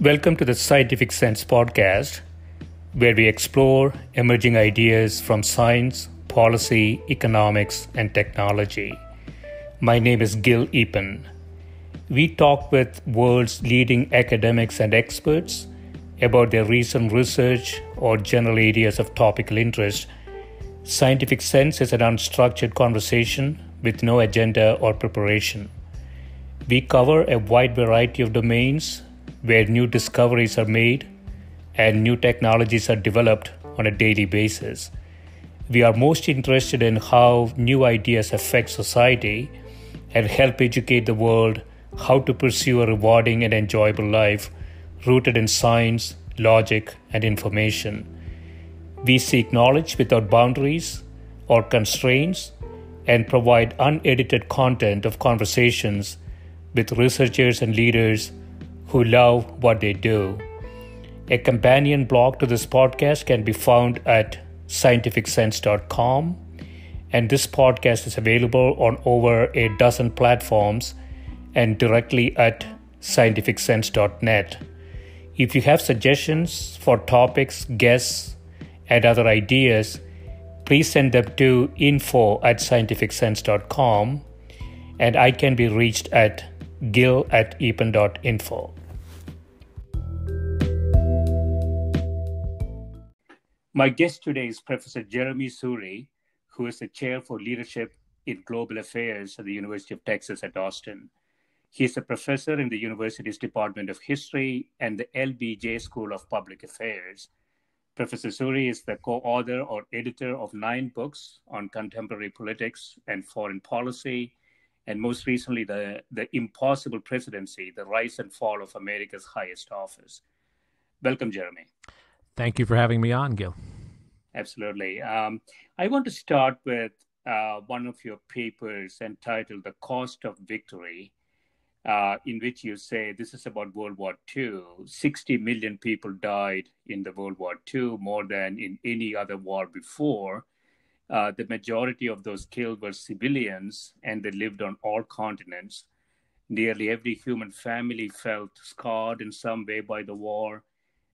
Welcome to the Scientific Sense podcast, where we explore emerging ideas from science, policy, economics, and technology. My name is Gill Eapen. We talk with world's leading academics and experts about their recent research or general areas of topical interest. Scientific Sense is an unstructured conversation with no agenda or preparation. We cover a wide variety of domains where new discoveries are made and new technologies are developed on a daily basis. We are most interested in how new ideas affect society and help educate the world how to pursue a rewarding and enjoyable life rooted in science, logic, and information. We seek knowledge without boundaries or constraints and provide unedited content of conversations with researchers and leaders who love what they do. A companion blog to this podcast can be found at scientificsense.com, and this podcast is available on over a dozen platforms and directly at scientificsense.net. If you have suggestions for topics, guests, and other ideas, please send them to info@scientificsense.com, and I can be reached at gill@eapen.info. My guest today is Professor Jeremi Suri, who is the Chair for Leadership in Global Affairs at the University of Texas at Austin. He is a professor in the university's Department of History and the LBJ School of Public Affairs. Professor Suri is the co-author or editor of 9 books on contemporary politics and foreign policy, and most recently, the Impossible Presidency, the Rise and Fall of America's Highest Office. Welcome, Jeremi. Thank you for having me on, Gil. Absolutely. I want to start with one of your papers entitled The Cost of Victory, in which you say this is about World War II. 60 million people died in the World War II, more than in any other war before. The majority of those killed were civilians, and they lived on all continents. Nearly every human family felt scarred in some way by the war.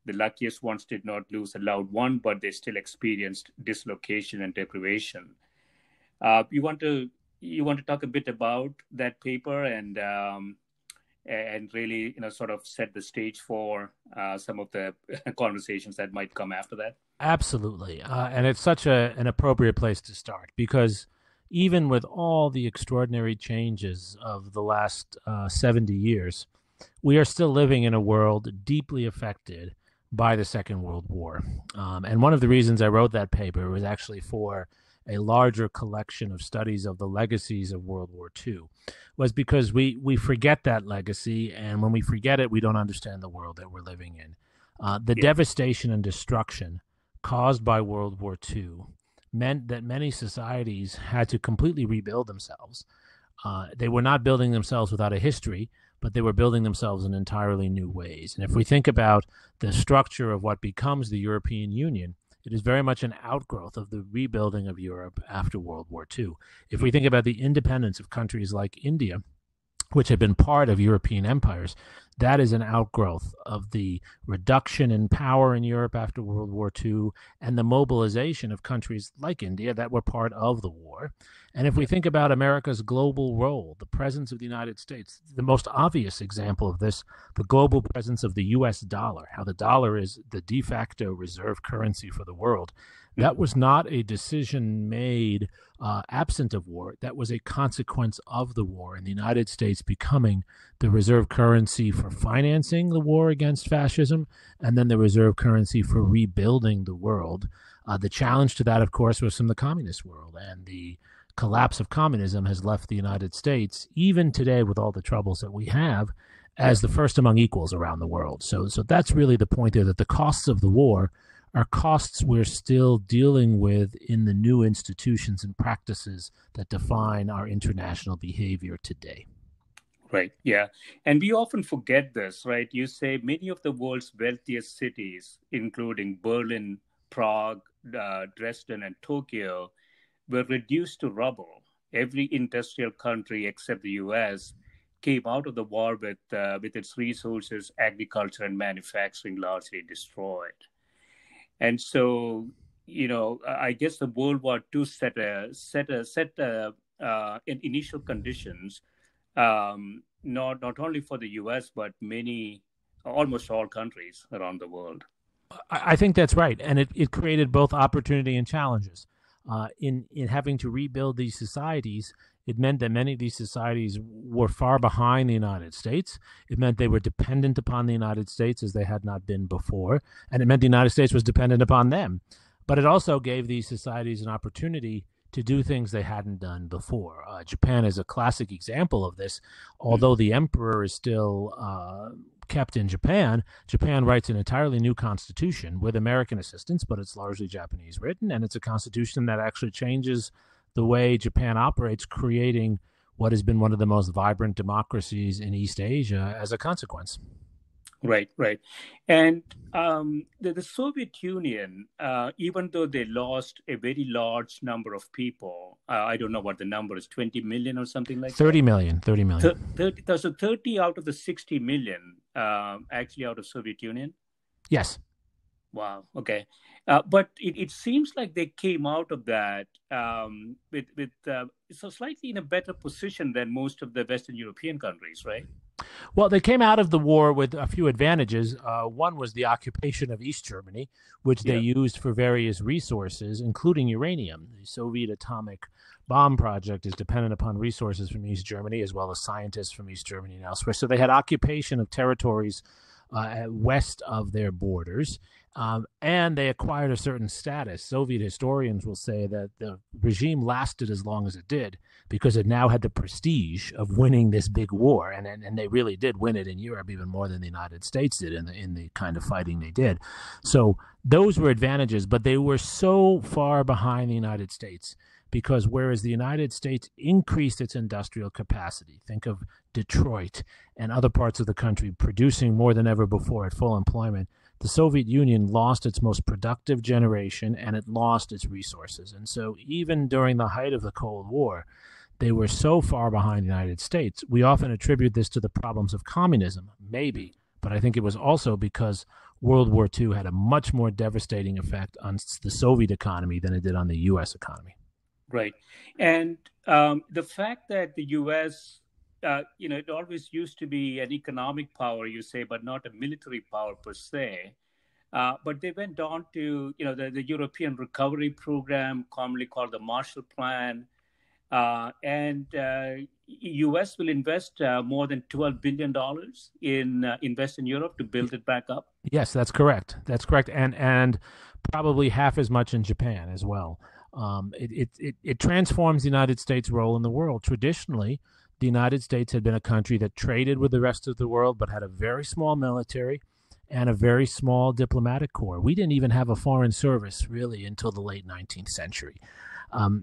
The luckiest ones did not lose a loved one, but they still experienced dislocation and deprivation. You want to talk a bit about that paper and really, sort of set the stage for some of the conversations that might come after that? Absolutely. And it's such an appropriate place to start because even with all the extraordinary changes of the last 70 years, we are still living in a world deeply affected by the Second World War. And one of the reasons I wrote that paper was actually for a larger collection of studies of the legacies of World War II, was because we forget that legacy, and when we forget it, we don't understand the world that we're living in. The devastation and destruction caused by World War II meant that many societies had to completely rebuild themselves. They were not building themselves without a history, but they were building themselves in entirely new ways. And if we think about the structure of what becomes the European Union, it is very much an outgrowth of the rebuilding of Europe after World War II. If we think about the independence of countries like India, which had been part of European empires, that is an outgrowth of the reduction in power in Europe after World War II and the mobilization of countries like India that were part of the war. And if we think about America's global role, the presence of the United States, the most obvious example of this, the global presence of the U.S. dollar, how the dollar is the de facto reserve currency for the world, that was not a decision made absent of war. That was a consequence of the war and the United States becoming the reserve currency for financing the war against fascism and then the reserve currency for rebuilding the world. The challenge to that, of course, was from the communist world, and the collapse of communism has left the United States, even today with all the troubles that we have, as the first among equals around the world. So that's really the point there, that the costs of the war are costs we're still dealing with in the new institutions and practices that define our international behavior today. Right, yeah. And we often forget this, right? You say many of the world's wealthiest cities, including Berlin, Prague, Dresden, and Tokyo, were reduced to rubble. Every industrial country except the US came out of the war with its resources, agriculture and manufacturing largely destroyed. And so, I guess the World War II set in initial conditions, not only for the U.S. but almost all countries around the world. I think that's right, and it created both opportunity and challenges. In having to rebuild these societies, it meant that many of these societies were far behind the United States. It meant they were dependent upon the United States as they had not been before, and it meant the United States was dependent upon them. But it also gave these societies an opportunity to do things they hadn't done before. Japan is a classic example of this. Although the emperor is still kept in Japan, Japan writes an entirely new constitution with American assistance, but it's largely Japanese written, and it's a constitution that actually changes the way Japan operates, creating what has been one of the most vibrant democracies in East Asia as a consequence. Right. And the Soviet Union, even though they lost a very large number of people, I don't know what the number is, 20 million or something like 30 that? million. 30 out of the 60 million actually out of Soviet Union? Yes. Wow. Okay. But it seems like they came out of that with so slightly in a better position than most of the Western European countries, right? Well, they came out of the war with a few advantages. One was the occupation of East Germany, which they used for various resources, including uranium. The Soviet atomic bomb project is dependent upon resources from East Germany, as well as scientists from East Germany and elsewhere. So they had occupation of territories west of their borders, and they acquired a certain status. Soviet historians will say that the regime lasted as long as it did because it now had the prestige of winning this big war, and they really did win it in Europe even more than the United States did in the kind of fighting they did. So those were advantages, but they were so far behind the United States because whereas the United States increased its industrial capacity, think of Detroit and other parts of the country producing more than ever before at full employment, the Soviet Union lost its most productive generation and it lost its resources. And so even during the height of the Cold War, they were so far behind the United States. We often attribute this to the problems of communism, maybe, but I think it was also because World War II had a much more devastating effect on the Soviet economy than it did on the U.S. economy. Right. And the fact that the U.S., it always used to be an economic power, you say, but not a military power per se. But they went on to, the European Recovery Program, commonly called the Marshall Plan. And U.S. will invest more than $12 billion in Western Europe to build it back up. Yes, that's correct. And probably half as much in Japan as well. It transforms the United States' role in the world. Traditionally, the United States had been a country that traded with the rest of the world, but had a very small military and a very small diplomatic corps. We didn't even have a foreign service, really, until the late 19th century.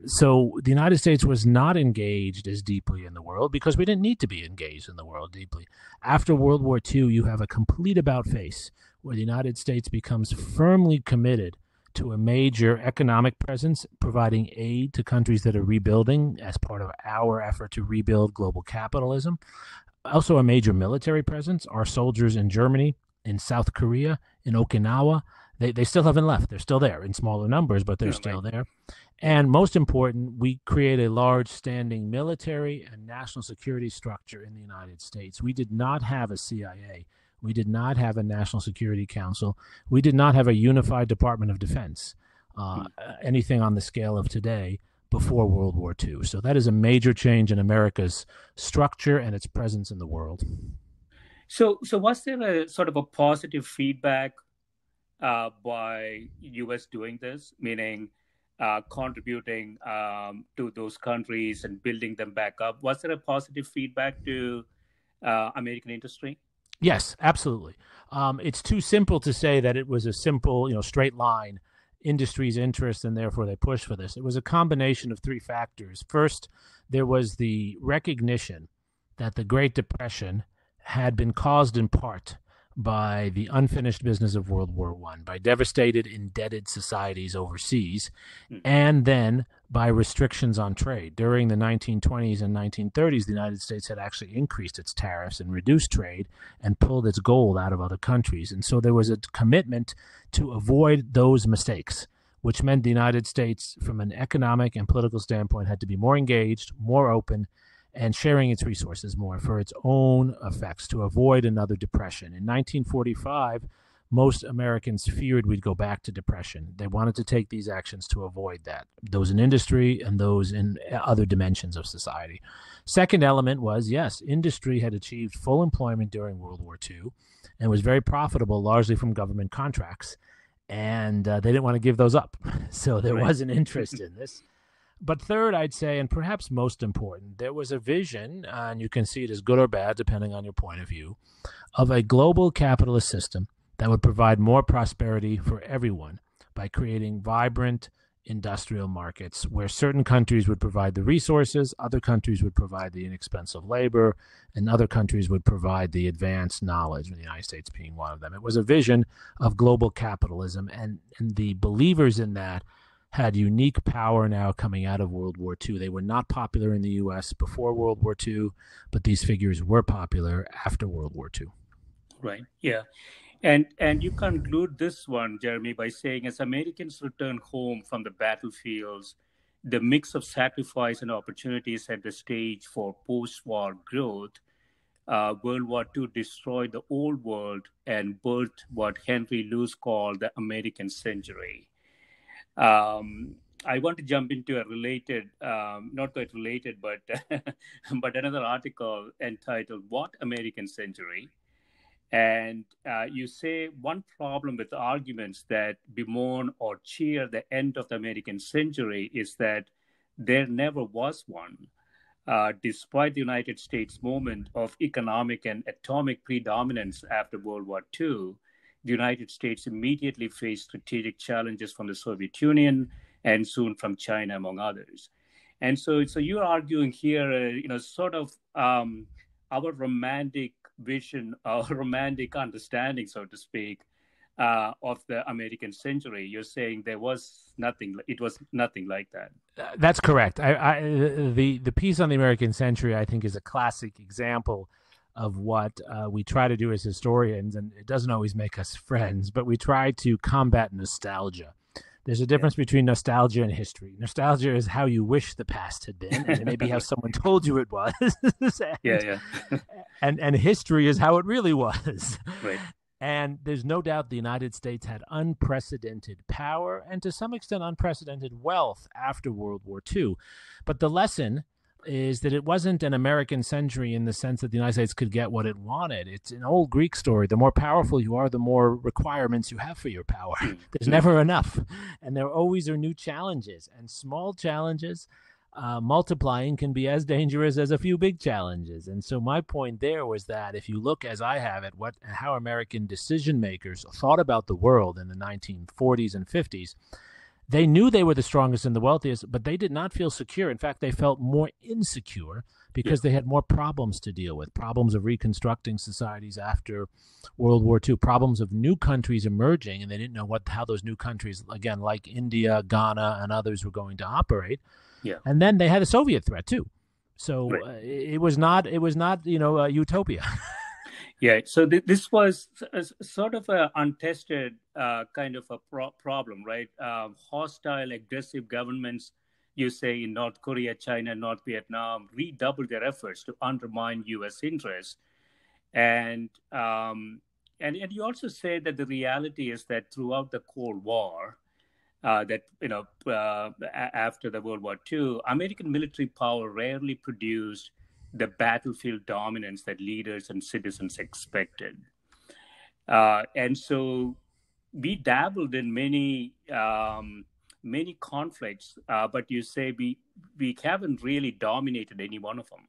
So the United States was not engaged as deeply in the world because we didn't need to be engaged in the world deeply. After World War II, you have a complete about-face where the United States becomes firmly committed to a major economic presence, providing aid to countries that are rebuilding as part of our effort to rebuild global capitalism. Also a major military presence. Our soldiers in Germany, in South Korea, in Okinawa, they still haven't left. They're still there in smaller numbers, but they're still there. And most important, we create a large standing military and national security structure in the United States. We did not have a CIA. We did not have a National Security Council. We did not have a unified Department of Defense, anything on the scale of today before World War II. So that is a major change in America's structure and its presence in the world. So was there a sort of a positive feedback by U.S. doing this, meaning contributing to those countries and building them back up? Was there a positive feedback to American industry? Yes, absolutely. It's too simple to say that it was a simple, straight line, industry's interest, and therefore they pushed for this. It was a combination of three factors. First, there was the recognition that the Great Depression had been caused in part by the unfinished business of World War I, by devastated, indebted societies overseas, and then by restrictions on trade. During the 1920s and 1930s, the United States had actually increased its tariffs and reduced trade and pulled its gold out of other countries. And so there was a commitment to avoid those mistakes, which meant the United States, from an economic and political standpoint, had to be more engaged, more open, and sharing its resources more for its own effects to avoid another depression. In 1945, most Americans feared we'd go back to depression. They wanted to take these actions to avoid that, those in industry and those in other dimensions of society. Second element was, yes, industry had achieved full employment during World War II and was very profitable, largely from government contracts. And they didn't want to give those up. So there was an interest in this. But third, I'd say, and perhaps most important, there was a vision, and you can see it as good or bad, depending on your point of view, of a global capitalist system that would provide more prosperity for everyone by creating vibrant industrial markets where certain countries would provide the resources, other countries would provide the inexpensive labor, and other countries would provide the advanced knowledge, the United States being one of them. It was a vision of global capitalism, and the believers in that had unique power now coming out of World War II. They were not popular in the U.S. before World War II, but these figures were popular after World War II. Right, yeah. And you conclude this one, Jeremy, by saying, as Americans return home from the battlefields, the mix of sacrifice and opportunities set the stage for post-war growth. World War II destroyed the old world and birthed what Henry Luce called the American century. I want to jump into a related, not quite related, but but another article entitled "What American Century?" And you say one problem with arguments that bemoan or cheer the end of the American century is that there never was one. Despite the United States moment of economic and atomic predominance after World War II, the United States immediately faced strategic challenges from the Soviet Union and soon from China, among others. And so you're arguing here, sort of our romantic vision, our romantic understanding, so to speak, of the American century. You're saying it was nothing like that. That's correct. The piece on the American century, I think, is a classic example of what we try to do as historians, and it doesn't always make us friends, but we try to combat nostalgia. There's a difference between nostalgia and history. Nostalgia is how you wish the past had been, and maybe how someone told you it was. And history is how it really was. Right. And there's no doubt the United States had unprecedented power and to some extent unprecedented wealth after World War II. But the lesson is that it wasn't an American century in the sense that the United States could get what it wanted. It's an old Greek story. The more powerful you are, the more requirements you have for your power. There's never enough. And there always are new challenges. And small challenges multiplying can be as dangerous as a few big challenges. And so my point there was that if you look, as I have it, how American decision makers thought about the world in the 1940s and 50s, they knew they were the strongest and the wealthiest, but they did not feel secure. In fact, they felt more insecure because they had more problems to deal with, problems of reconstructing societies after World War II, problems of new countries emerging, and they didn't know how those new countries, again, like India, Ghana, and others were going to operate. Yeah. And then they had a Soviet threat too. So it was not a utopia. Yeah, so this was sort of an untested kind of a problem, right? Hostile, aggressive governments, you say, in North Korea, China, North Vietnam, redoubled their efforts to undermine U.S. interests. And you also say that the reality is that throughout the Cold War, after the World War II, American military power rarely produced the battlefield dominance that leaders and citizens expected. And so we dabbled in many conflicts, but you say we haven't really dominated any one of them.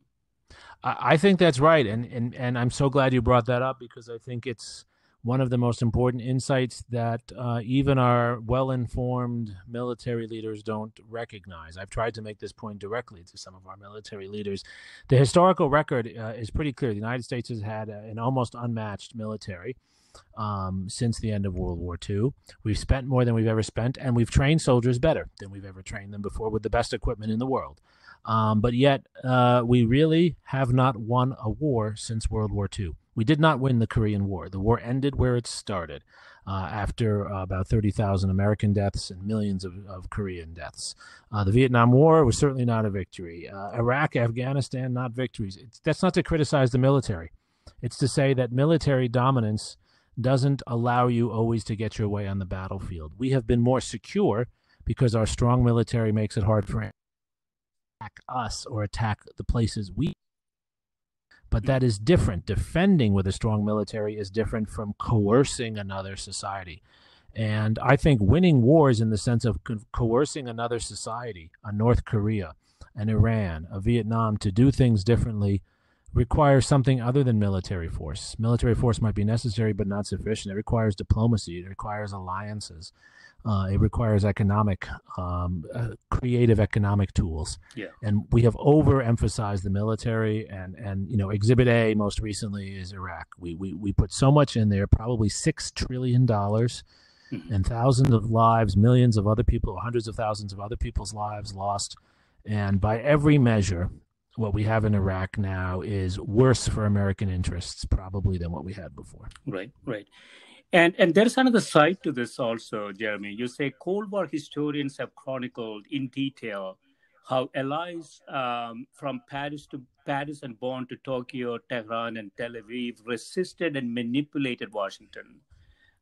I think that's right. And I'm so glad you brought that up because I think it's one of the most important insights that even our well-informed military leaders don't recognize. I've tried to make this point directly to some of our military leaders. The historical record is pretty clear. The United States has had an almost unmatched military. since the end of World War II. We've spent more than we've ever spent, and we've trained soldiers better than we've ever trained them before with the best equipment in the world. But yet, we really have not won a war since World War II. We did not win the Korean War. The war ended where it started, after about 30,000 American deaths and millions of Korean deaths. The Vietnam War was certainly not a victory. Iraq, Afghanistan, not victories. That's not to criticize the military. It's to say that military dominance doesn't allow you always to get your way on the battlefield. We have been more secure because our strong military makes it hard for anyone to attack us or attack the places we. But that is different. Defending with a strong military is different from coercing another society. And I think winning wars in the sense of coercing another society, a North Korea, an Iran, a Vietnam, to do things differently requires something other than military force. Military force might be necessary, but not sufficient. It requires diplomacy. It requires alliances. It requires creative economic tools. Yeah. And we have overemphasized the military, and Exhibit A most recently is Iraq. We put so much in there, probably $6 trillion, and thousands of lives, millions of other people, hundreds of thousands of other people's lives lost. And by every measure, what we have in Iraq now is worse for American interests probably than what we had before. Right. And there's another side to this also, Jeremy. You say Cold War historians have chronicled in detail how allies from Paris and Bonn to Tokyo, Tehran, and Tel Aviv resisted and manipulated Washington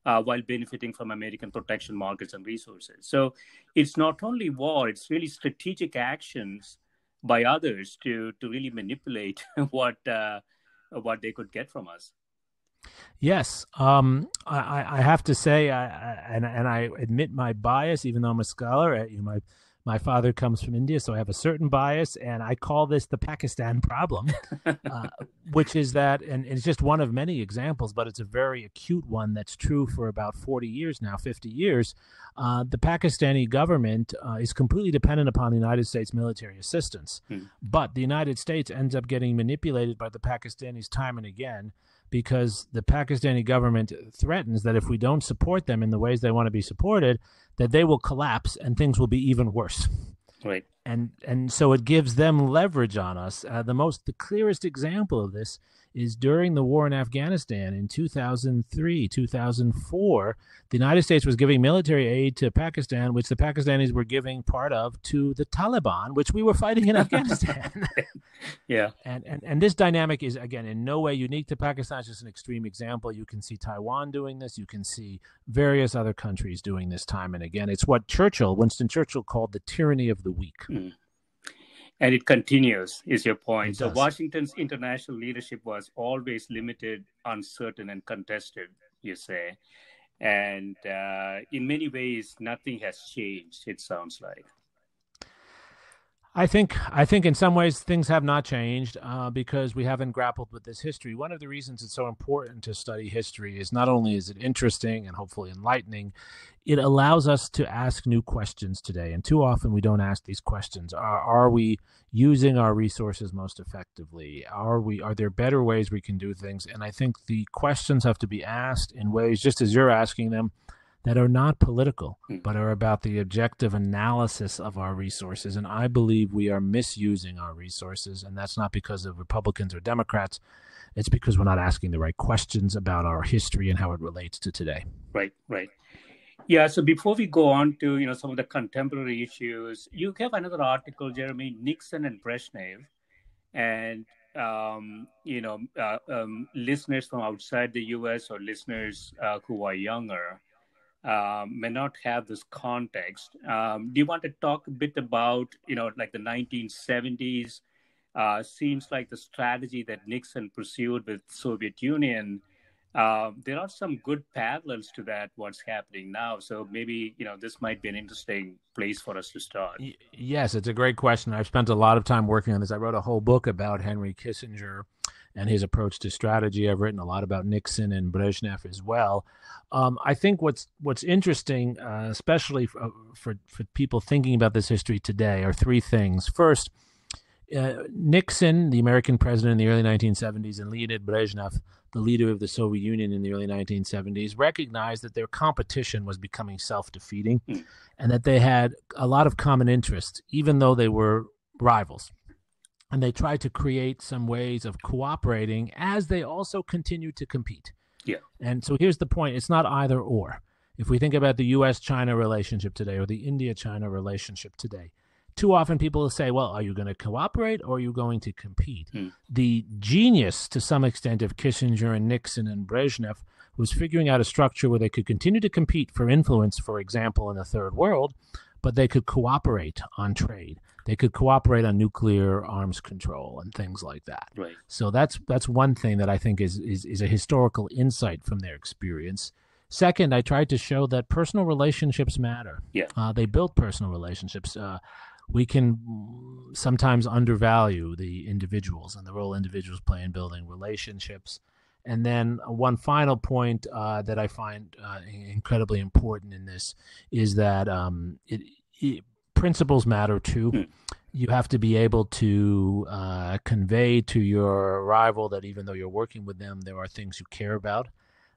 while benefiting from American protection markets and resources. So it's not only war, it's really strategic actions by others to really manipulate what they could get from us. Yes, I have to say, I admit my bias, even though I'm a scholar. My father comes from India, so I have a certain bias, and I call this the Pakistan problem, which is that, and it's just one of many examples, but it's a very acute one that's true for about 40 years now, 50 years. The Pakistani government is completely dependent upon the United States military assistance, but the United States ends up getting manipulated by the Pakistanis time and again, because the Pakistani government threatens that if we don't support them in the ways they want to be supported, that they will collapse and things will be even worse. Right. And so it gives them leverage on us. The clearest example of this is during the war in Afghanistan in 2003, 2004. The United States was giving military aid to Pakistan, which the Pakistanis were giving part of to the Taliban, which we were fighting in Afghanistan. Yeah. And this dynamic is, again, in no way unique to Pakistan. It's just an extreme example. You can see Taiwan doing this. You can see various other countries doing this time and again. It's what Winston Churchill called the tyranny of the weak. And it continues, is your point. So Washington's international leadership was always limited, uncertain, and contested, you say. And in many ways, nothing has changed, it sounds like. I think in some ways things have not changed because we haven't grappled with this history. One of the reasons it's so important to study history is not only is it interesting and hopefully enlightening, it allows us to ask new questions today. And too often we don't ask these questions. Are we using our resources most effectively? Are there better ways we can do things? And I think the questions have to be asked in ways, just as you're asking them, that are not political, but are about the objective analysis of our resources. And I believe we are misusing our resources, and that's not because of Republicans or Democrats. It's because we're not asking the right questions about our history and how it relates to today. Right. Yeah, so before we go on to some of the contemporary issues, you have another article, Jeremy, Nixon and Brezhnev, and listeners from outside the U.S. or listeners who are younger may not have this context. Do you want to talk a bit about, like the 1970s? Seems like the strategy that Nixon pursued with Soviet Union. There are some good parallels to that, what's happening now. So maybe, this might be an interesting place for us to start. Yes, it's a great question. I've spent a lot of time working on this. I wrote a whole book about Henry Kissinger and his approach to strategy. I've written a lot about Nixon and Brezhnev as well. I think what's interesting, especially for people thinking about this history today, are three things. First, Nixon, the American president in the early 1970s, and Leonid Brezhnev, the leader of the Soviet Union in the early 1970s, recognized that their competition was becoming self-defeating and that they had a lot of common interests, even though they were rivals. And they tried to create some ways of cooperating as they also continued to compete. Yeah. And so here's the point. It's not either or. If we think about the U.S.-China relationship today or the India-China relationship today, too often people will say, well, are you going to cooperate or are you going to compete? The genius, to some extent, of Kissinger and Nixon and Brezhnev was figuring out a structure where they could continue to compete for influence, for example, in the third world, but they could cooperate on trade. They could cooperate on nuclear arms control and things like that. Right. So that's one thing that I think is a historical insight from their experience. Second, I tried to show that personal relationships matter. Yeah. They build personal relationships. We can sometimes undervalue the individuals and the role individuals play in building relationships. And then one final point that I find incredibly important in this is that principles matter too. You have to be able to convey to your rival that even though you're working with them, there are things you care about.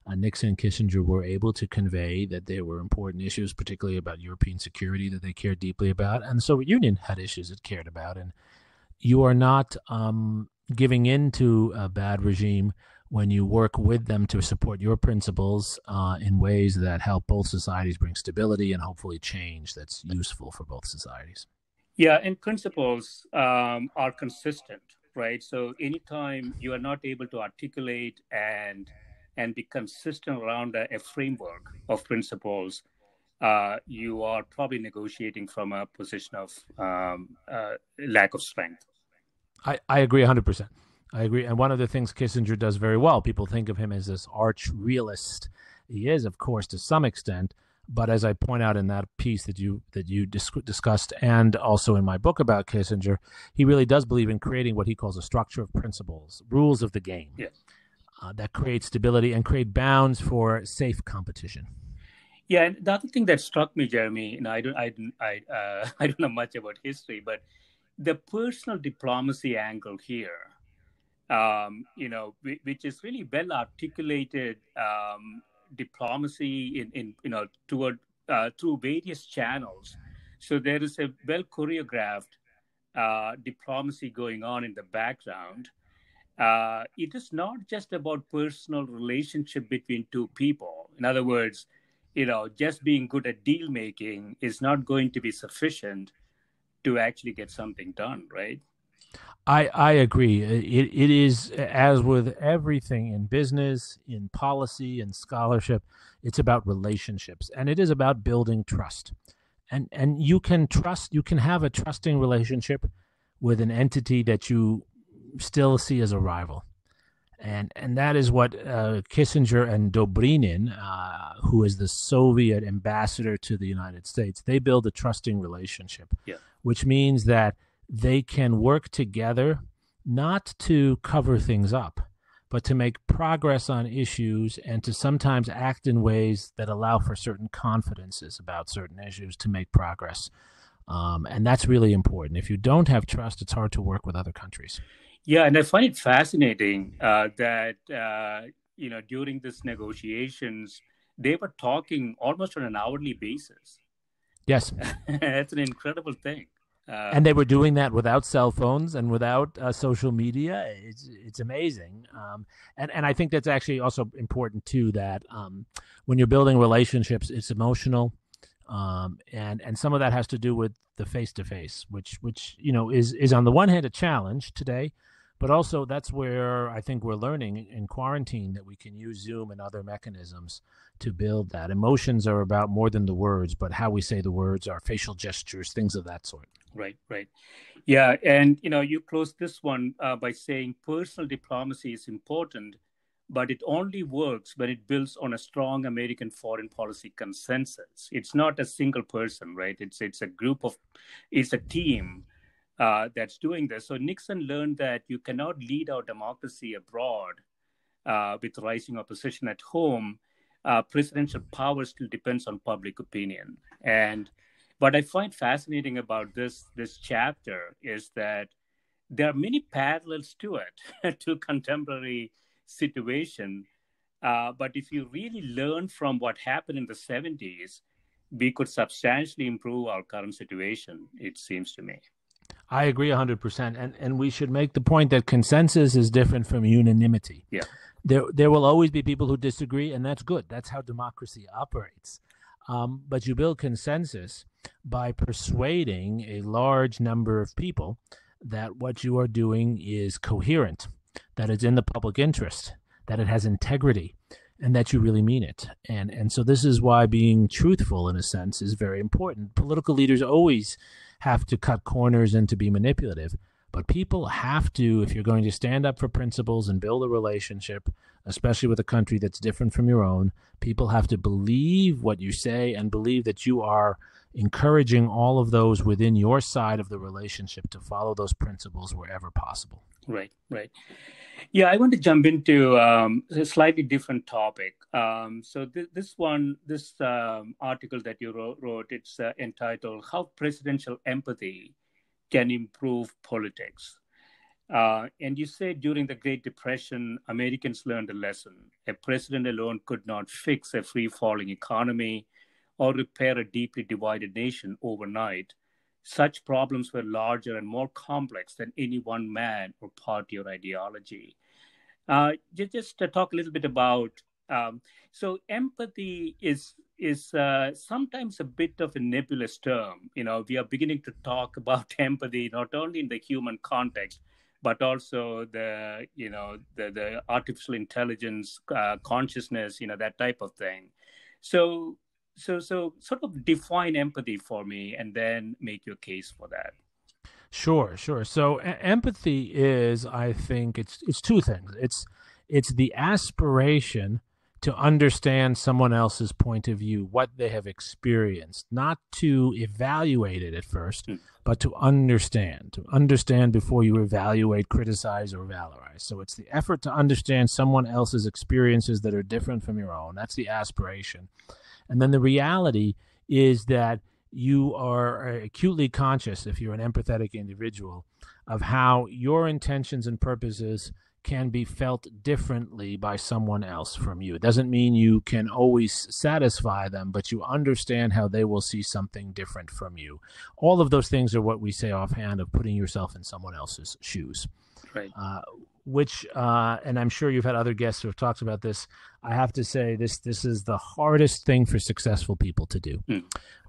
Nixon and Kissinger were able to convey that there were important issues, particularly about European security, that they cared deeply about. And the Soviet Union had issues it cared about. And you are not giving in to a bad regime when you work with them to support your principles in ways that help both societies bring stability and hopefully change that's useful for both societies. Yeah, and principles are consistent, right? So anytime you are not able to articulate and be consistent around a framework of principles, you are probably negotiating from a position of lack of strength. I agree 100%. I agree. And one of the things Kissinger does very well, people think of him as this arch realist. He is, of course, to some extent. But as I point out in that piece that you discussed, and also in my book about Kissinger, he really does believe in creating what he calls a structure of principles, rules of the game. Yes. That create stability and create bounds for safe competition. Yeah, and the other thing that struck me, Jeremy, I don't know much about history, but the personal diplomacy angle here, which is really well articulated diplomacy in toward through various channels. So there is a well choreographed diplomacy going on in the background. It is not just about personal relationship between two people. In other words, just being good at deal making is not going to be sufficient to actually get something done, right? I agree. It is, as with everything in business, in policy, and scholarship, it's about relationships, and it is about building trust. And you can have a trusting relationship with an entity that you still see as a rival. And that is what Kissinger and Dobrynin, who is the Soviet ambassador to the United States, they build a trusting relationship, which means that they can work together not to cover things up, but to make progress on issues and to sometimes act in ways that allow for certain confidences about certain issues to make progress. And that's really important. If you don't have trust, it's hard to work with other countries. Yeah, and I find it fascinating that, during these negotiations, they were talking almost on an hourly basis. Yes. That's an incredible thing. And they were doing that without cell phones and without social media. It's amazing. And I think that's actually also important, too, that when you're building relationships, it's emotional. And some of that has to do with the face-to-face, which is on the one hand a challenge today, but also that's where I think we're learning in quarantine that we can use Zoom and other mechanisms to build that. Emotions are about more than the words, but how we say the words, our facial gestures, things of that sort. Right. Yeah, and you close this one by saying personal diplomacy is important, but it only works when it builds on a strong American foreign policy consensus. It's not a single person, right? It's a team that's doing this. So Nixon learned that you cannot lead our democracy abroad with rising opposition at home. Presidential power still depends on public opinion. And what I find fascinating about this chapter is that there are many parallels to it, to contemporary situation. But if you really learn from what happened in the 70s, we could substantially improve our current situation, it seems to me. I agree 100%. And we should make the point that consensus is different from unanimity. Yeah. There will always be people who disagree, and that's good. That's how democracy operates. But you build consensus by persuading a large number of people that what you are doing is coherent, that it's in the public interest, that it has integrity, and that you really mean it. And so this is why being truthful, in a sense, is very important. Political leaders always have to cut corners and to be manipulative. But people have to, if you're going to stand up for principles and build a relationship, especially with a country that's different from your own, people have to believe what you say and believe that you are encouraging all of those within your side of the relationship to follow those principles wherever possible. Right, right. Yeah, I want to jump into a slightly different topic. So this article that you wrote, it's entitled "How Presidential Empathy Can Improve Politics." And you say during the Great Depression, Americans learned a lesson. A president alone could not fix a free-falling economy or repair a deeply divided nation overnight. Such problems were larger and more complex than any one man or party or ideology. Just to talk a little bit about, so empathy is sometimes a bit of a nebulous term. You know, we are beginning to talk about empathy not only in the human context, but also the artificial intelligence, consciousness, that type of thing. So sort of define empathy for me and then make your case for that. Sure. So empathy is, I think, it's two things. It's the aspiration to understand someone else's point of view, what they have experienced, not to evaluate it at first, but to understand before you evaluate, criticize, or valorize. So it's the effort to understand someone else's experiences that are different from your own. That's the aspiration. And then the reality is that you are acutely conscious, if you're an empathetic individual, of how your intentions and purposes can be felt differently by someone else from you. It doesn't mean you can always satisfy them, but you understand how they will see something different from you. All of those things are what we say offhand of putting yourself in someone else's shoes. Right. And I'm sure you've had other guests who have talked about this. I have to say this is the hardest thing for successful people to do.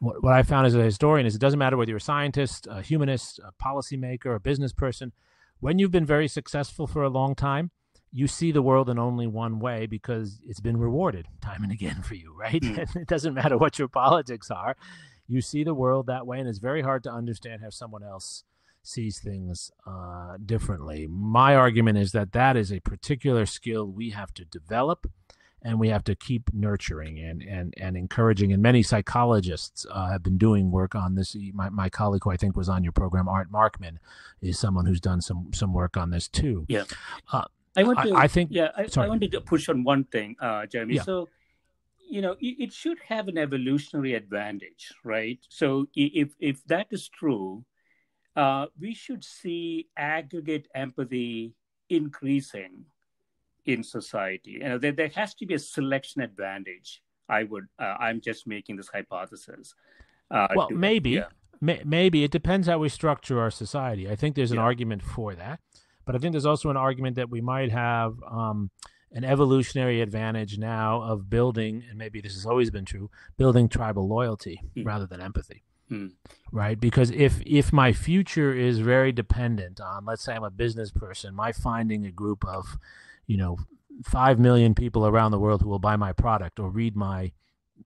What I found as a historian is it doesn't matter whether you're a scientist, a humanist, a policymaker, a business person. When you've been very successful for a long time, you see the world in only one way because it's been rewarded time and again for you, right? It doesn't matter what your politics are. You see the world that way, and it's very hard to understand how someone else sees things differently. My argument is that is a particular skill we have to develop and we have to keep nurturing and encouraging. And many psychologists have been doing work on this. My colleague, who I think was on your program, Art Markman, is someone who's done some work on this too. Yeah. I wanted to push on one thing, Jeremy. Yeah. So, it should have an evolutionary advantage, right? So if that is true, we should see aggregate empathy increasing in society. There has to be a selection advantage. I'm just making this hypothesis. Maybe it depends how we structure our society. I think there's an argument for that, but I think there's also an argument that we might have an evolutionary advantage now of building, and maybe this has always been true, building tribal loyalty rather than empathy. Right? Because if my future is very dependent on, let's say I'm a business person, my finding a group of 5 million people around the world who will buy my product or read my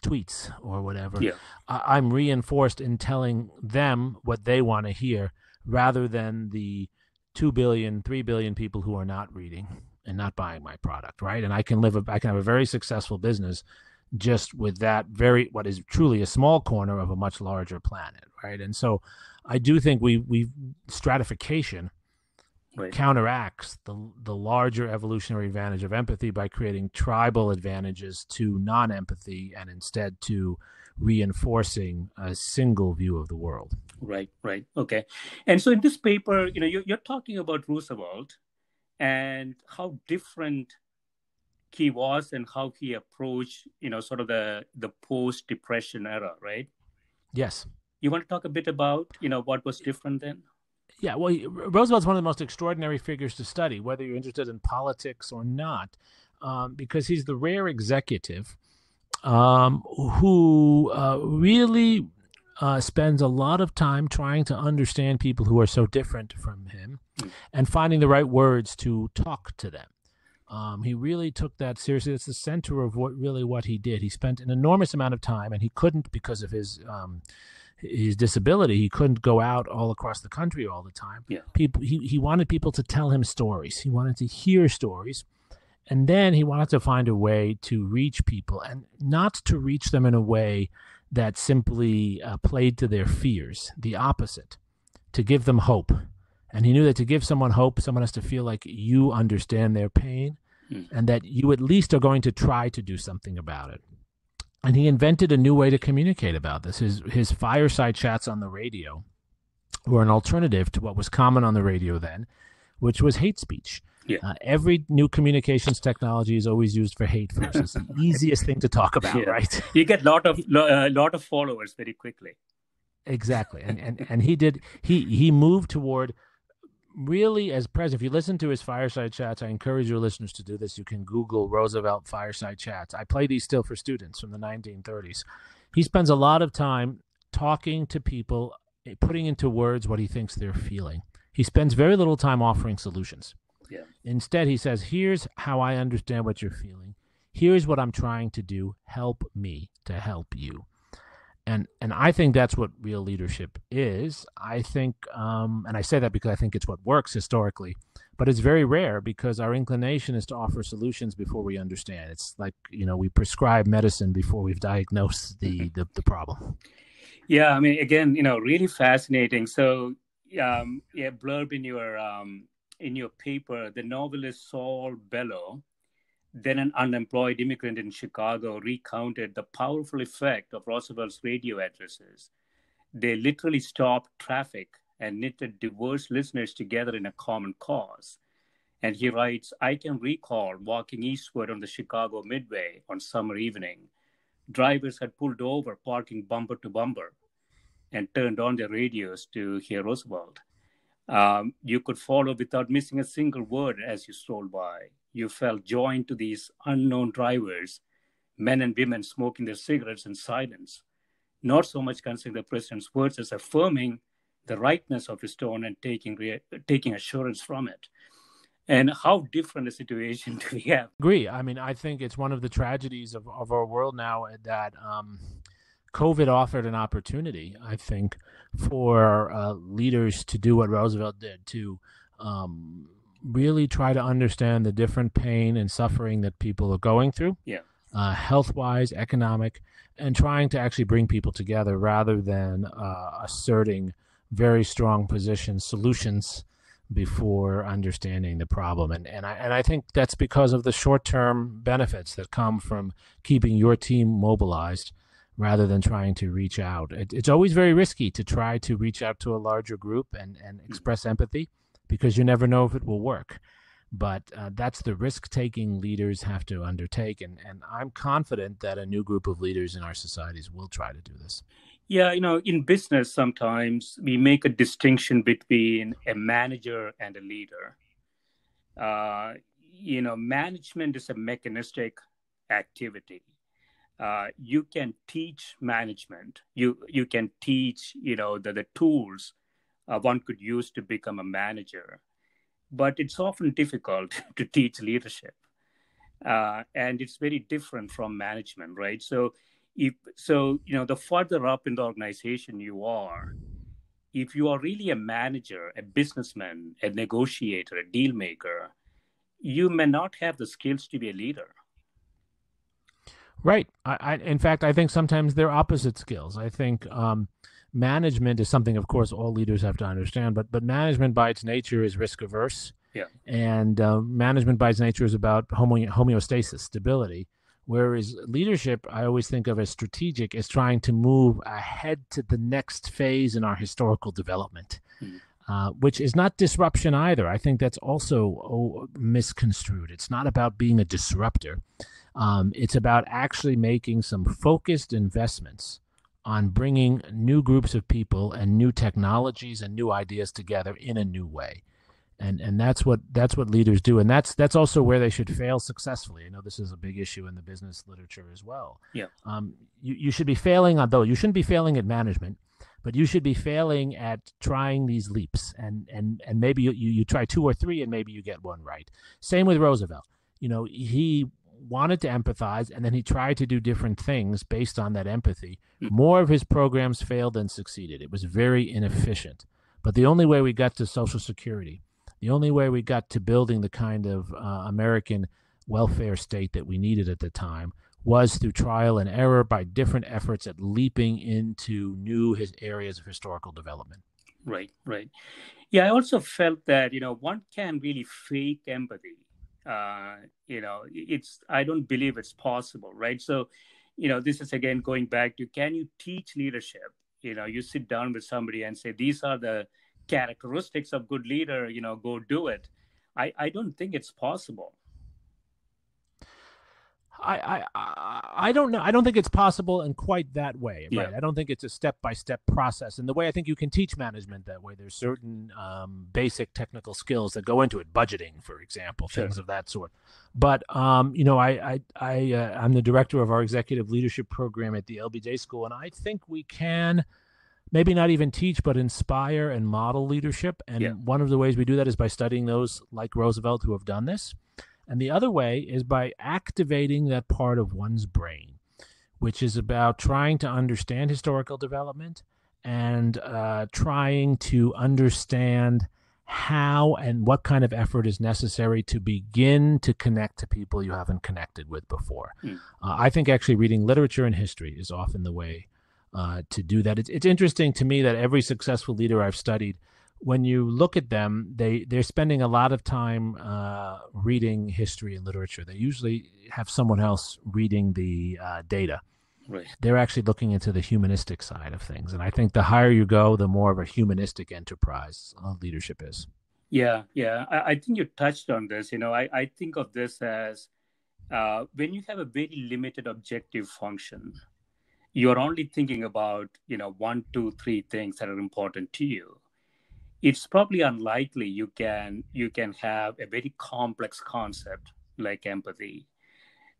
tweets or whatever, I'm reinforced in telling them what they want to hear rather than the 2 billion, 3 billion people who are not reading and not buying my product, right? And I can have a very successful business just with that what is truly a small corner of a much larger planet, right? And so I do think we stratification counteracts the larger evolutionary advantage of empathy by creating tribal advantages to non-empathy and instead to reinforcing a single view of the world. Right, right. Okay. And so in this paper, you're talking about Roosevelt and how different he was and how he approached, sort of the post-depression era, right? Yes. You want to talk a bit about, what was different then? Yeah, well, Roosevelt's one of the most extraordinary figures to study, whether you're interested in politics or not, because he's the rare executive who really spends a lot of time trying to understand people who are so different from him and finding the right words to talk to them. He really took that seriously. It's the center of what he did. He spent an enormous amount of time, and he couldn't because of his disability. He couldn't go out all across the country all the time. Yeah. He wanted people to tell him stories. He wanted to hear stories. And then he wanted to find a way to reach people, and not to reach them in a way that simply played to their fears, the opposite, to give them hope. And he knew that to give someone hope, someone has to feel like you understand their pain and that you at least are going to try to do something about it. And he invented a new way to communicate about this. His fireside chats on the radio were an alternative to what was common on the radio then, which was hate speech. Yeah. Every new communications technology is always used for hate first. It's the easiest thing to talk about, right? You get a lot of followers very quickly. Exactly. And he moved toward really as president. If you listen to his fireside chats, I encourage your listeners to do this. You can Google Roosevelt fireside chats. I play these still for students from the 1930s. He spends a lot of time talking to people, putting into words what he thinks they're feeling. He spends very little time offering solutions. Yeah. Instead, he says, here's how I understand what you're feeling. Here's what I'm trying to do. Help me to help you. And I think that's what real leadership is. I think, and I say that because I think it's what works historically, but it's very rare because our inclination is to offer solutions before we understand. It's like, we prescribe medicine before we've diagnosed the problem. Yeah, I mean, again, really fascinating. So, blurb in your paper, the novelist Saul Bellow, then an unemployed immigrant in Chicago, recounted the powerful effect of Roosevelt's radio addresses. They literally stopped traffic and knitted diverse listeners together in a common cause. And he writes, I can recall walking eastward on the Chicago Midway on summer evening. Drivers had pulled over, parking bumper to bumper, and turned on their radios to hear Roosevelt. You could follow without missing a single word as you strolled by. You felt joined to these unknown drivers, men and women smoking their cigarettes in silence, not so much considering the president's words as affirming the rightness of his tone and taking assurance from it. And how different a situation do we have? Agree. I mean, I think it's one of the tragedies of our world now that COVID offered an opportunity, I think, for leaders to do what Roosevelt did, to really try to understand the different pain and suffering that people are going through, health-wise, economic, and trying to actually bring people together rather than asserting very strong solutions before understanding the problem. And I think that's because of the short-term benefits that come from keeping your team mobilized rather than trying to reach out. It's always very risky to try to reach out to a larger group and express empathy because you never know if it will work. But that's the risk-taking leaders have to undertake. And I'm confident that a new group of leaders in our societies will try to do this. Yeah, in business, sometimes we make a distinction between a manager and a leader. Management is a mechanistic activity. You can teach management. You can teach, the tools one could use to become a manager. But it's often difficult to teach leadership. And it's very different from management, right? So, the further up in the organization you are, if you are really a manager, a businessman, a negotiator, a deal maker, you may not have the skills to be a leader. Right. In fact, I think sometimes they're opposite skills. I think management is something, of course, all leaders have to understand, but management by its nature is risk averse. Yeah. And management by its nature is about homeostasis, stability, Whereas leadership, I always think of as strategic, as trying to move ahead to the next phase in our historical development, which is not disruption either. I think that's also misconstrued. It's not about being a disruptor. It's about actually making some focused investments on bringing new groups of people and new technologies and new ideas together in a new way. And that's what leaders do, and that's also where they should fail successfully. I know this is a big issue in the business literature as well. Yeah. You should be failing on, though you shouldn't be failing at management, but you should be failing at trying these leaps, and maybe you try 2 or 3 and maybe you get one right. Same with Roosevelt. He wanted to empathize, and then he tried to do different things based on that empathy. More of his programs failed than succeeded. It was very inefficient. But the only way we got to Social Security, the only way we got to building the kind of American welfare state that we needed at the time was through trial and error by different efforts at leaping into new areas of historical development. Right. Yeah, I also felt that, one can really fake empathy. I don't believe it's possible, right? So, this is again going back to, can you teach leadership? You sit down with somebody and say, these are the characteristics of good leader, go do it. I don't think it's possible. I don't know. I don't think it's possible in quite that way. Yeah. Right. I don't think it's a step-by-step process. And the way I think you can teach management that way, there's certain basic technical skills that go into it, budgeting, for example, things of that sort. But, I'm the director of our executive leadership program at the LBJ School, and I think we can maybe not even teach, but inspire and model leadership. And one of the ways we do that is by studying those like Roosevelt who have done this. And the other way is by activating that part of one's brain, which is about trying to understand historical development and trying to understand how and what kind of effort is necessary to begin to connect to people you haven't connected with before. I think actually reading literature and history is often the way to do that. It's interesting to me that every successful leader I've studied, when you look at them, they're spending a lot of time reading history and literature. They usually have someone else reading the data. Right. They're actually looking into the humanistic side of things. And I think the higher you go, the more of a humanistic enterprise leadership is. Yeah. I think you touched on this. I think of this as when you have a very limited objective function, you're only thinking about, 1, 2, 3 things that are important to you. It's probably unlikely you can have a very complex concept like empathy.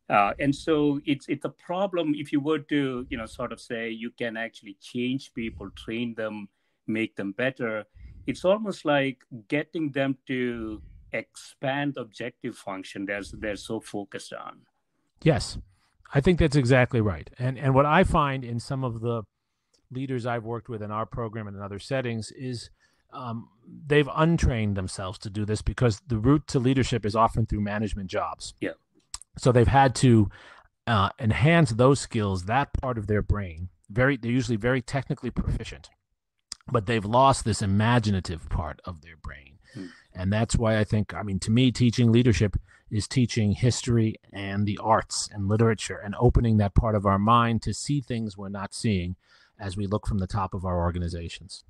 And so it's a problem if you were to, sort of say you can actually change people, train them, make them better. It's almost like getting them to expand the objective function they're so focused on. Yes, I think that's exactly right. And what I find in some of the leaders I've worked with in our program and in other settings is they've untrained themselves to do this because the route to leadership is often through management jobs. Yeah. So they've had to enhance those skills, that part of their brain. They're usually very technically proficient, but they've lost this imaginative part of their brain. And that's why I think, to me, teaching leadership is teaching history and the arts and literature and opening that part of our mind to see things we're not seeing as we look from the top of our organizations.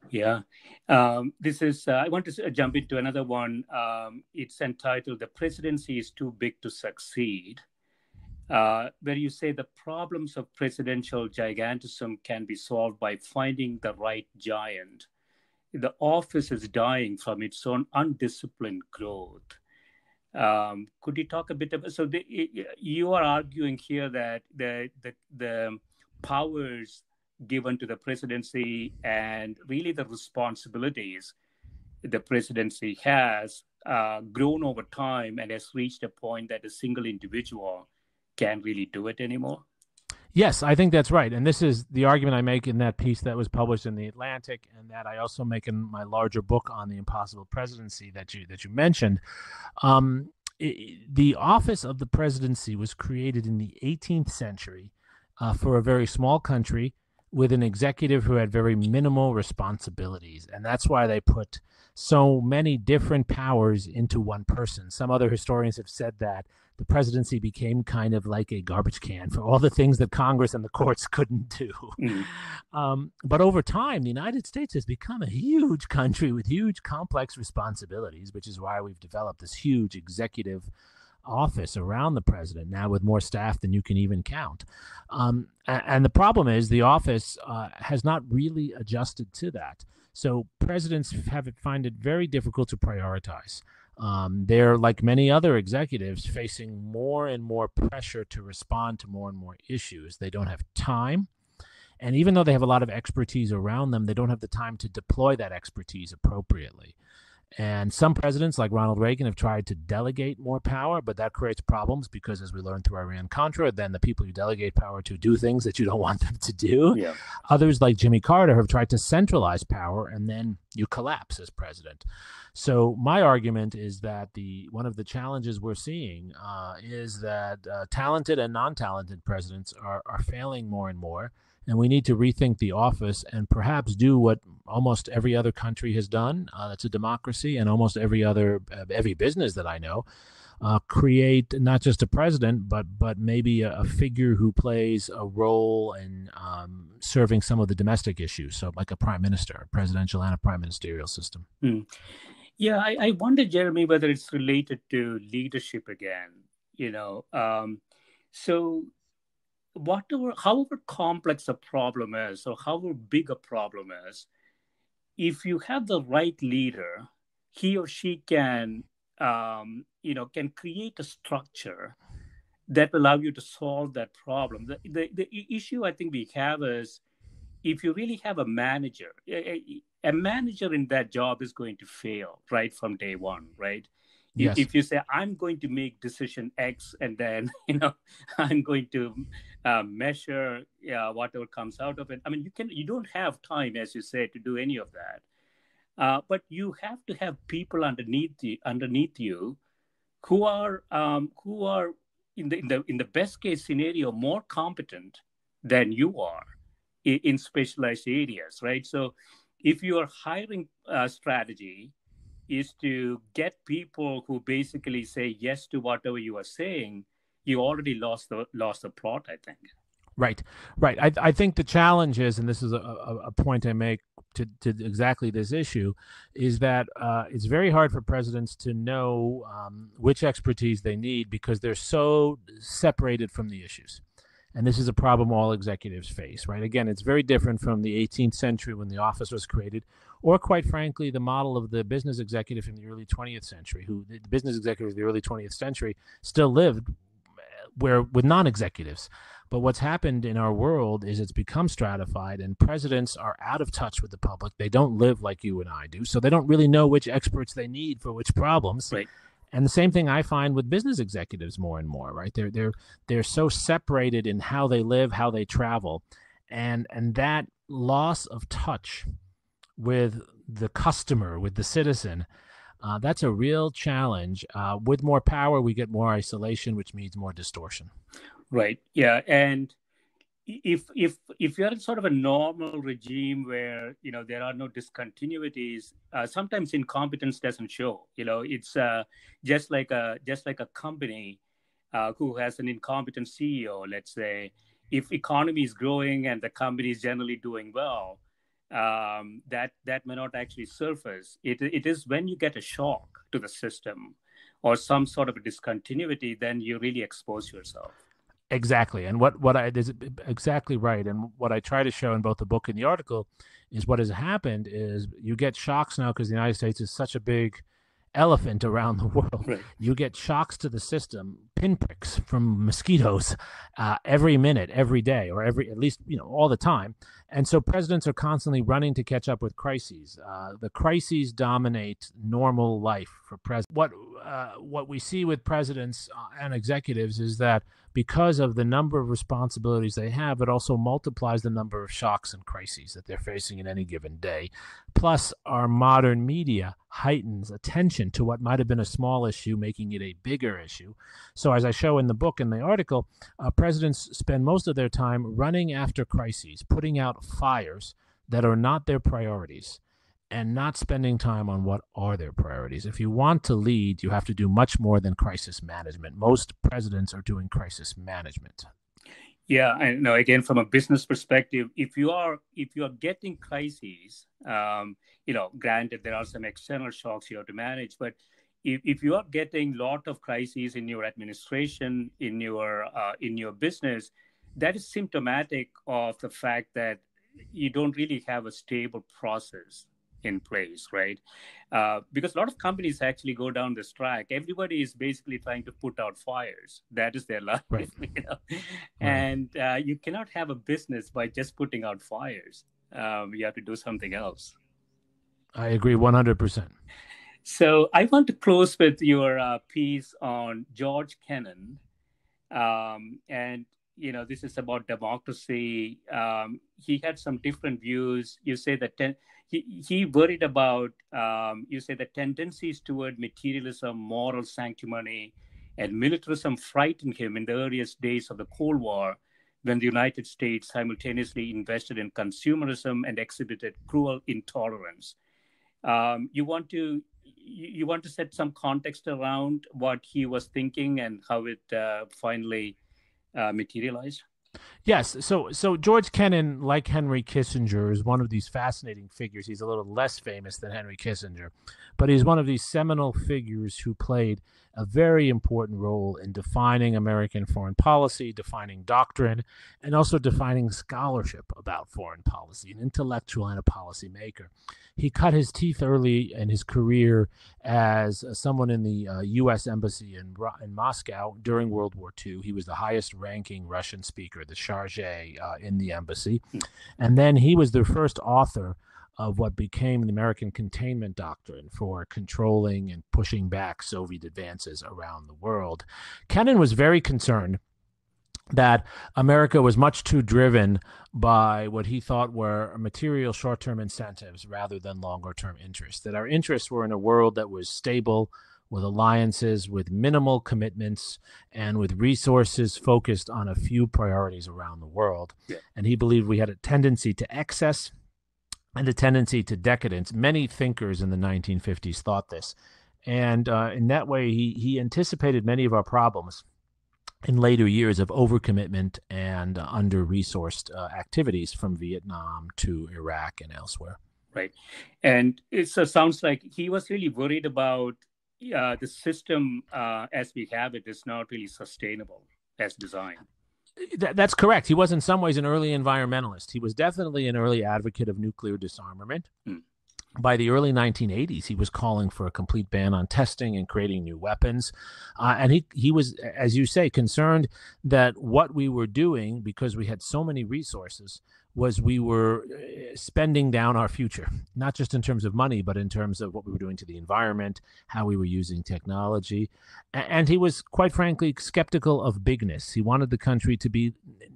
Yeah. This is, I want to jump into another one. It's entitled, "The Presidency is Too Big to Succeed," where you say the problems of presidential gigantism can be solved by finding the right giant. The office is dying from its own undisciplined growth. Could you talk a bit about, so you are arguing here that the powers given to the presidency and really the responsibilities the presidency has grown over time and has reached a point that a single individual can't really do it anymore? Yes, I think that's right. And this is the argument I make in that piece that was published in The Atlantic, and that I also make in my larger book on the Impossible Presidency that you mentioned. The office of the presidency was created in the 18th century for a very small country with an executive who had very minimal responsibilities. And that's why they put so many different powers into one person. Some other historians have said that the presidency became kind of like a garbage can for all the things that Congress and the courts couldn't do. But over time, the United States has become a huge country with huge complex responsibilities, which is why we've developed this huge executive office around the president now with more staff than you can even count. And the problem is the office has not really adjusted to that. So presidents find it very difficult to prioritize. They're, like many other executives, facing more and more pressure to respond to more and more issues. They don't have time. And even though they have a lot of expertise around them, they don't have the time to deploy that expertise appropriately. And some presidents, like Ronald Reagan, have tried to delegate more power, but that creates problems because, as we learned through Iran-Contra, then the people you delegate power to do things that you don't want them to do. Yeah. Others, like Jimmy Carter, have tried to centralize power, and then you collapse as president. So my argument is that one of the challenges we're seeing is that talented and non-talented presidents are failing more and more. And we need to rethink the office and perhaps do what almost every other country has done. That's a democracy, and almost every business that I know, create not just a president, but maybe a figure who plays a role in serving some of the domestic issues. So like a prime minister, a presidential and a prime ministerial system. Yeah, I wonder, Jeremy, whether it's related to leadership again. So however complex a problem is, or however big a problem is, if you have the right leader, he or she can create a structure that will allow you to solve that problem. The issue I think we have is, if you really have a manager in that job is going to fail right from day one, right? Yes. If you say, I'm going to make decision X, and then, I'm going to measure whatever comes out of it. I mean, you don't have time, as you say, to do any of that. But you have to have people underneath you who are in the best case scenario more competent than you are in specialized areas, right? So if your hiring strategy is to get people who basically say yes to whatever you are saying, you already lost the plot, I think. Right. I think the challenge is, and this is a point I make to exactly this issue, is that it's very hard for presidents to know which expertise they need because they're so separated from the issues. And this is a problem all executives face, right? Again, it's very different from the 18th century when the office was created, or quite frankly, the model of the business executive in the early 20th century, the business executives of the early 20th century still lived with non-executives. But what's happened in our world is it's become stratified, and presidents are out of touch with the public. They don't live like you and I do, so they don't really know which experts they need for which problems. Right. And the same thing I find with business executives more and more, right? They're so separated in how they live, how they travel, and that loss of touch with the customer, with the citizen, that's a real challenge. With more power, we get more isolation, which means more distortion. Right. Yeah. And if you're in sort of a normal regime where there are no discontinuities, sometimes incompetence doesn't show. It's just like a company who has an incompetent CEO. Let's say, if economy is growing and the company is generally doing well, that may not actually surface. It is when you get a shock to the system or some sort of a discontinuity, then you really expose yourself. Exactly. And what is exactly right. And what I try to show in both the book and the article is what has happened is you get shocks now because the United States is such a big elephant around the world. Right. You get shocks to the system, pinpricks from mosquitoes every minute, every day, or at least all the time. And so presidents are constantly running to catch up with crises. The crises dominate normal life for presidents. What we see with presidents and executives is that because of the number of responsibilities they have, it also multiplies the number of shocks and crises that they're facing in any given day. Plus, our modern media heightens attention to what might have been a small issue, making it a bigger issue. So as I show in the book, in the article, presidents spend most of their time running after crises, putting out fires that are not their priorities, and not spending time on what are their priorities. If you want to lead, you have to do much more than crisis management. Most presidents are doing crisis management. Yeah, I know. Again, from a business perspective, if you are getting crises, granted there are some external shocks you have to manage, but if you are getting a lot of crises in your administration, in your business, that is symptomatic of the fact that you don't really have a stable process in place, right? Because a lot of companies actually go down this track. Everybody is basically trying to put out fires. That is their life, right. And you cannot have a business by just putting out fires. You have to do something else. I agree 100%. So I want to close with your piece on George Kennan, and this is about democracy. He had some different views. You say that he worried about, you say the tendencies toward materialism, moral sanctimony, and militarism frightened him in the earliest days of the Cold War, when the United States simultaneously invested in consumerism and exhibited cruel intolerance. You want to set some context around what he was thinking and how it finally materialized? Yes. So George Kennan, like Henry Kissinger, is one of these fascinating figures. He's a little less famous than Henry Kissinger, but he's one of these seminal figures who played a very important role in defining American foreign policy, defining doctrine, and also defining scholarship about foreign policy, an intellectual and a policymaker. He cut his teeth early in his career as someone in the U.S. Embassy in Moscow during World War II. He was the highest-ranking Russian speaker, the charge in the embassy. And then he was the first author of what became the American containment doctrine for controlling and pushing back Soviet advances around the world. Kennan was very concerned that America was much too driven by what he thought were material short-term incentives rather than longer-term interests, that our interests were in a world that was stable, with alliances, with minimal commitments, and with resources focused on a few priorities around the world. Yeah. And he believed we had a tendency to excess and a tendency to decadence. Many thinkers in the 1950s thought this. And in that way, he anticipated many of our problems in later years of overcommitment and under-resourced activities from Vietnam to Iraq and elsewhere. Right. And it sounds like he was really worried about the system as we have it is not really sustainable as designed. That's correct. He was in some ways an early environmentalist. He was definitely an early advocate of nuclear disarmament. By the early 1980s, he was calling for a complete ban on testing and creating new weapons. And he was, as you say, concerned that what we were doing, because we had so many resources, was we were spending down our future, not just in terms of money, but in terms of what we were doing to the environment, how we were using technology. And he was, quite frankly, skeptical of bigness. He wanted the country to be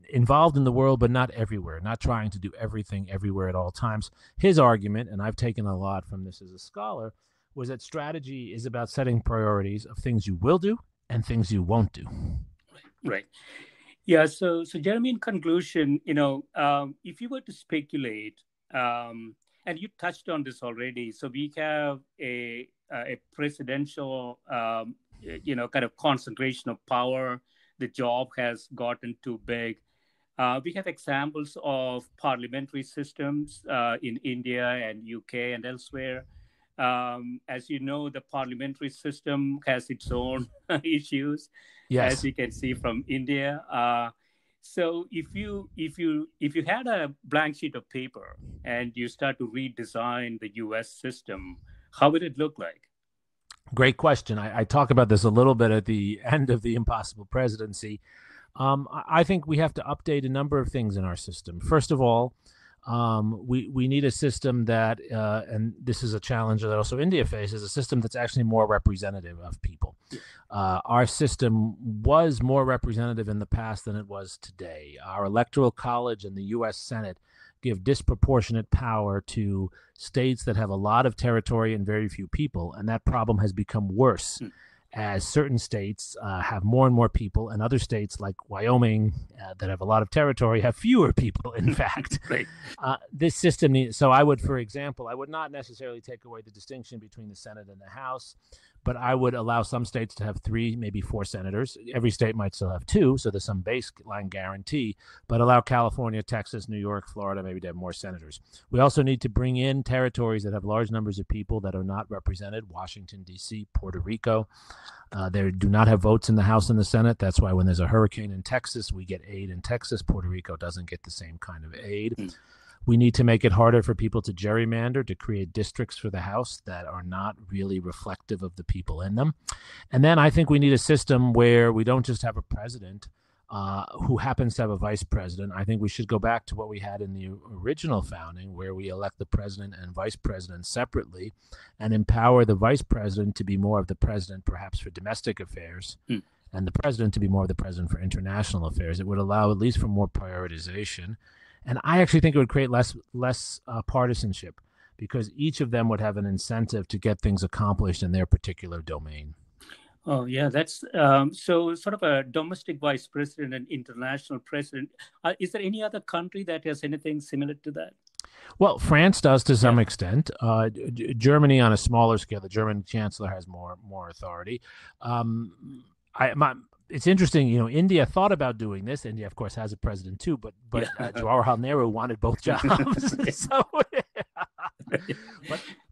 involved in the world, but not everywhere, not trying to do everything everywhere at all times. His argument, and I've taken a lot from this as a scholar, was that strategy is about setting priorities of things you will do and things you won't do. Right. Yeah. So Jeremi, in conclusion, if you were to speculate, and you touched on this already, so we have a presidential, kind of concentration of power. The job has gotten too big. We have examples of parliamentary systems in India and UK and elsewhere. As you know, the parliamentary system has its own issues, yes, as you can see from India. So if you had a blank sheet of paper and you start to redesign the US system, how would it look like? Great question. I talk about this a little bit at the end of the Impossible Presidency. I think we have to update a number of things in our system. First of all, we need a system that, and this is a challenge that also India faces, a system that's actually more representative of people. Our system was more representative in the past than it was today. Our electoral college and the U.S. Senate give disproportionate power to states that have a lot of territory and very few people. And that problem has become worse as certain states have more and more people, and other states like Wyoming that have a lot of territory have fewer people, in fact. Right. This system needs, so I would, for example, I would not necessarily take away the distinction between the Senate and the House, but I would allow some states to have 3, maybe 4 senators. Every state might still have 2, so there's some baseline guarantee, but allow California, Texas, New York, Florida maybe to have more senators. We also need to bring in territories that have large numbers of people that are not represented, Washington, D.C., Puerto Rico. They do not have votes in the House and the Senate. That's why when there's a hurricane in Texas, we get aid in Texas. Puerto Rico doesn't get the same kind of aid. We need to make it harder for people to gerrymander, to create districts for the House that are not really reflective of the people in them. And then I think we need a system where we don't just have a president who happens to have a vice president. I think we should go back to what we had in the original founding, where we elect the president and vice president separately and empower the vice president to be more of the president, perhaps for domestic affairs, and the president to be more of the president for international affairs. It would allow at least for more prioritization. And I actually think it would create less partisanship, because each of them would have an incentive to get things accomplished in their particular domain. Oh, yeah, that's so sort of a domestic vice president and international president. Is there any other country that has anything similar to that? Well, France does to some extent. Germany on a smaller scale. The German chancellor has more authority. It's interesting, India thought about doing this. India, of course, has a president too, but Jawaharlal Nehru wanted both jobs.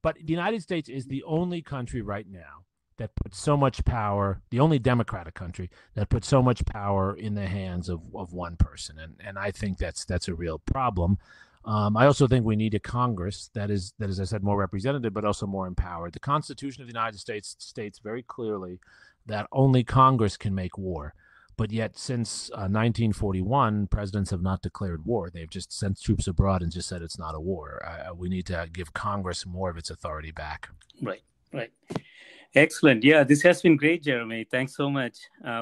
But the United States is the only country right now that puts so much power, the only democratic country that puts so much power in the hands of one person. And I think that's a real problem. I also think we need a Congress that is, as I said, more representative, but also more empowered. The Constitution of the United States states very clearly that only Congress can make war. But yet, since 1941, presidents have not declared war. They've just sent troops abroad and just said it's not a war. We need to give Congress more of its authority back. Right. Excellent. Yeah, this has been great, Jeremi. Thanks so much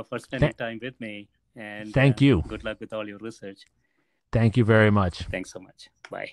for spending time with me. And thank you. Good luck with all your research. Thank you very much. Thanks so much. Bye.